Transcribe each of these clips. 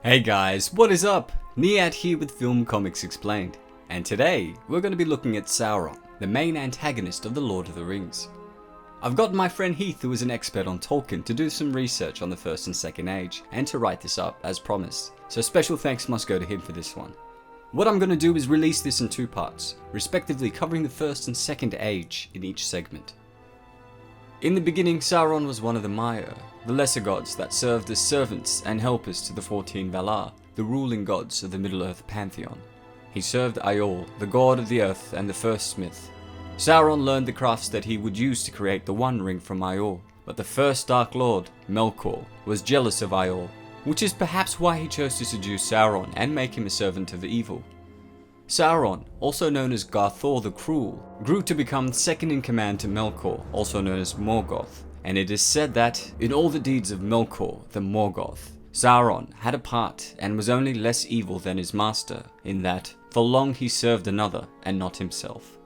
Hey guys, what is up? Niyat here with Film Comics Explained, and today we're going to be looking at Sauron, the main antagonist of The Lord of the Rings. I've got my friend Heath, who is an expert on Tolkien, to do some research on the First and Second Age, and to write this up as promised, so special thanks must go to him for this one. What I'm going to do is release this in two parts, respectively covering the First and Second Age in each segment. In the beginning, Sauron was one of the Maia, the lesser gods that served as servants and helpers to the 14 Valar, the ruling gods of the Middle-earth pantheon. He served Aiol, the god of the earth and the first smith. Sauron learned the crafts that he would use to create the One Ring from Aiol, but the first Dark Lord, Melkor, was jealous of Aiol, which is perhaps why he chose to seduce Sauron and make him a servant of evil. Sauron, also known as Garthor the Cruel, grew to become second in command to Melkor, also known as Morgoth, and it is said that, in all the deeds of Melkor the Morgoth, Sauron had a part and was only less evil than his master, in that, for long he served another and not himself.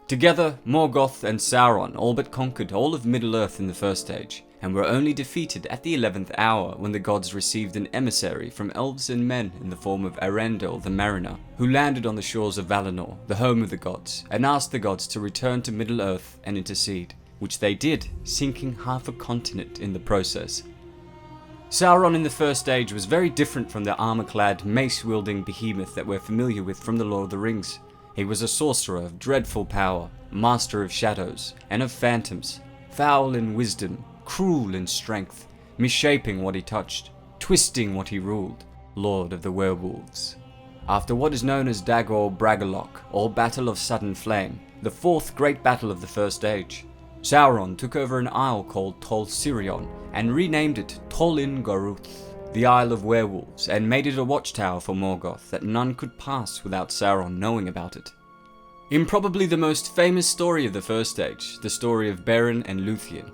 Together, Morgoth and Sauron all but conquered all of Middle-earth in the First Age, and were only defeated at the 11th hour when the gods received an emissary from elves and men in the form of Arendelle the Mariner, who landed on the shores of Valinor, the home of the gods, and asked the gods to return to Middle-earth and intercede, which they did, sinking half a continent in the process. Sauron in the First Age was very different from the armor-clad, mace-wielding behemoth that we're familiar with from The Lord of the Rings. He was a sorcerer of dreadful power, master of shadows, and of phantoms, foul in wisdom, cruel in strength, missaping what he touched, twisting what he ruled, Lord of the Werewolves. After what is known as Dagor Bragollach, or Battle of Sudden Flame, the fourth great battle of the First Age, Sauron took over an isle called Tol Sirion and renamed it Tolin Goruth, the Isle of Werewolves, and made it a watchtower for Morgoth that none could pass without Sauron knowing about it. In probably the most famous story of the First Age, the story of Beren and Luthien,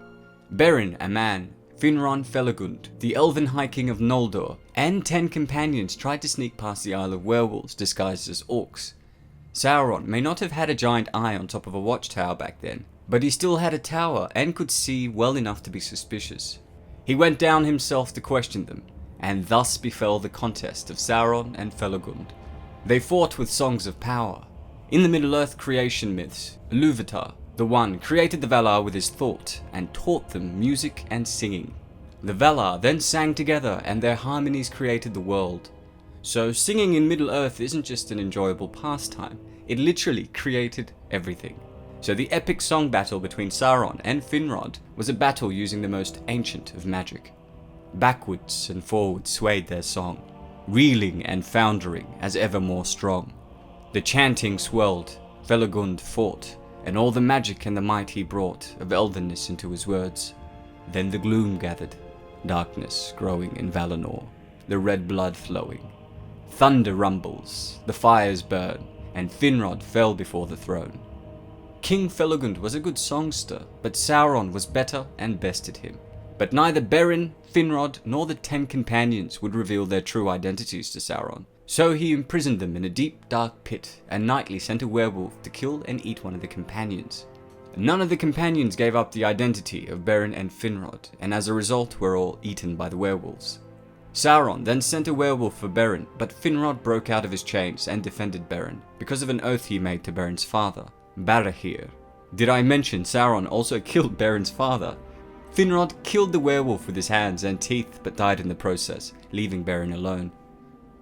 Beren, a man, Finron Felagund, the elven High King of Noldor, and 10 companions tried to sneak past the Isle of Werewolves disguised as orcs. Sauron may not have had a giant eye on top of a watchtower back then, but he still had a tower and could see well enough to be suspicious. He went down himself to question them, and thus befell the contest of Sauron and Felagund. They fought with songs of power. In the Middle-earth creation myths, Ilúvatar, the One, created the Valar with his thought and taught them music and singing. The Valar then sang together and their harmonies created the world. So singing in Middle-earth isn't just an enjoyable pastime, it literally created everything. So the epic song battle between Sauron and Finrod was a battle using the most ancient of magic. Backwards and forwards swayed their song, reeling and foundering as ever more strong. The chanting swelled, Felagund fought, and all the magic and the might he brought of eldenness into his words. Then the gloom gathered, darkness growing in Valinor, the red blood flowing. Thunder rumbles, the fires burn, and Finrod fell before the throne. King Felagund was a good songster, but Sauron was better and bested him. But neither Beren, Finrod, nor the 10 companions would reveal their true identities to Sauron. So he imprisoned them in a deep, dark pit, and nightly sent a werewolf to kill and eat one of the companions. None of the companions gave up the identity of Beren and Finrod, and as a result were all eaten by the werewolves. Sauron then sent a werewolf for Beren, but Finrod broke out of his chains and defended Beren, because of an oath he made to Beren's father, Barahir. Did I mention Sauron also killed Beren's father? Finrod killed the werewolf with his hands and teeth, but died in the process, leaving Beren alone.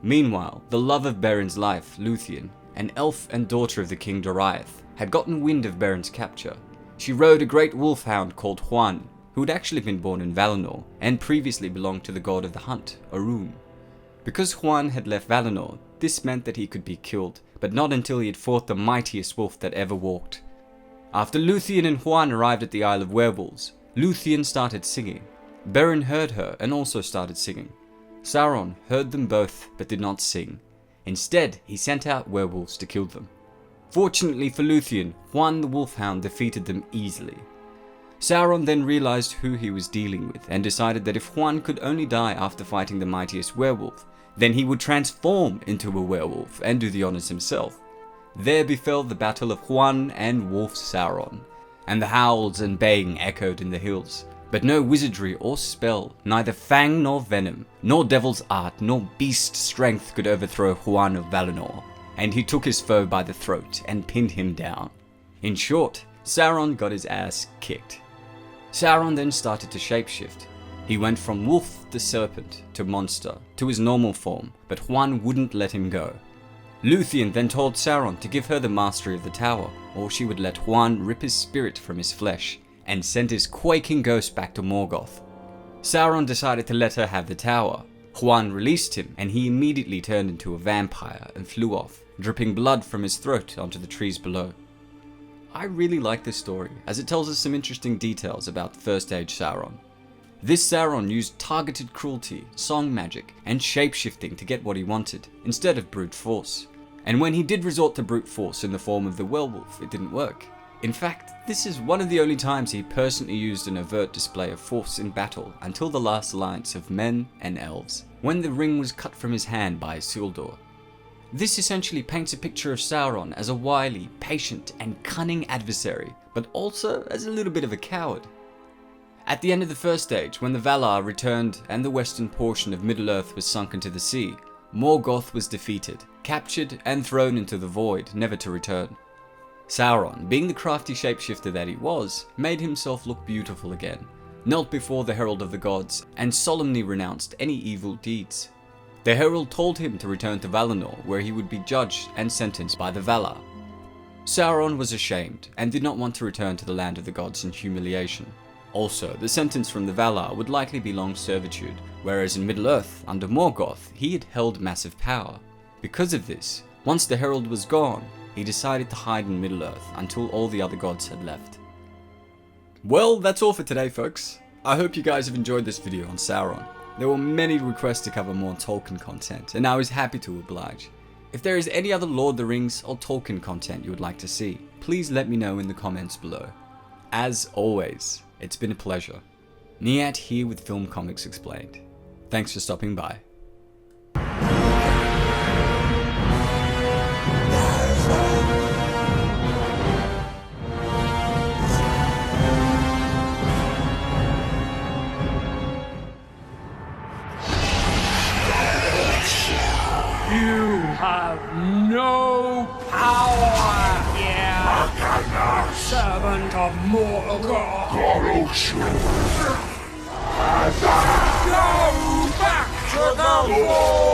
Meanwhile, the love of Beren's life, Luthien, an elf and daughter of the king Doriath, had gotten wind of Beren's capture. She rode a great wolfhound called Huan, who had actually been born in Valinor, and previously belonged to the god of the hunt, Arun. Because Huan had left Valinor, this meant that he could be killed, but not until he had fought the mightiest wolf that ever walked. After Luthien and Huan arrived at the Isle of Werewolves, Luthien started singing. Beren heard her and also started singing. Sauron heard them both but did not sing. Instead, he sent out werewolves to kill them. Fortunately for Luthien, Huan the wolfhound defeated them easily. Sauron then realized who he was dealing with and decided that if Huan could only die after fighting the mightiest werewolf, then he would transform into a werewolf and do the honors himself. There befell the battle of Huan and Wolf Sauron, and the howls and baying echoed in the hills. But no wizardry or spell, neither fang nor venom, nor devil's art, nor beast strength could overthrow Juan of Valinor, and he took his foe by the throat and pinned him down. In short, Sauron got his ass kicked. Sauron then started to shapeshift. He went from wolf to serpent to monster to his normal form, but Juan wouldn't let him go. Luthien then told Sauron to give her the mastery of the tower, or she would let Juan rip his spirit from his flesh and send his quaking ghost back to Morgoth. Sauron decided to let her have the tower. Juan released him, and he immediately turned into a vampire and flew off, dripping blood from his throat onto the trees below. I really like this story, as it tells us some interesting details about First Age Sauron. This Sauron used targeted cruelty, song magic, and shapeshifting to get what he wanted, instead of brute force. And when he did resort to brute force in the form of the werewolf, it didn't work. In fact, this is one of the only times he personally used an overt display of force in battle until the last alliance of men and elves, when the ring was cut from his hand by Isildur. This essentially paints a picture of Sauron as a wily, patient, and cunning adversary, but also as a little bit of a coward. At the end of the First Age, when the Valar returned and the western portion of Middle-earth was sunk into the sea, Morgoth was defeated, captured, and thrown into the void, never to return. Sauron, being the crafty shapeshifter that he was, made himself look beautiful again, knelt before the Herald of the Gods, and solemnly renounced any evil deeds. The Herald told him to return to Valinor, where he would be judged and sentenced by the Valar. Sauron was ashamed, and did not want to return to the land of the gods in humiliation. Also, the sentence from the Valar would likely be long servitude, whereas in Middle-earth, under Morgoth, he had held massive power. Because of this, once the Herald was gone, he decided to hide in Middle-earth until all the other gods had left. Well, that's all for today, folks. I hope you guys have enjoyed this video on Sauron. There were many requests to cover more Tolkien content, and I was happy to oblige. If there is any other Lord of the Rings or Tolkien content you would like to see, please let me know in the comments below. As always, it's been a pleasure. Niyat here with Film Comics Explained. Thanks for stopping by. You have no power here, servant of Morgoth. Go back to the wall!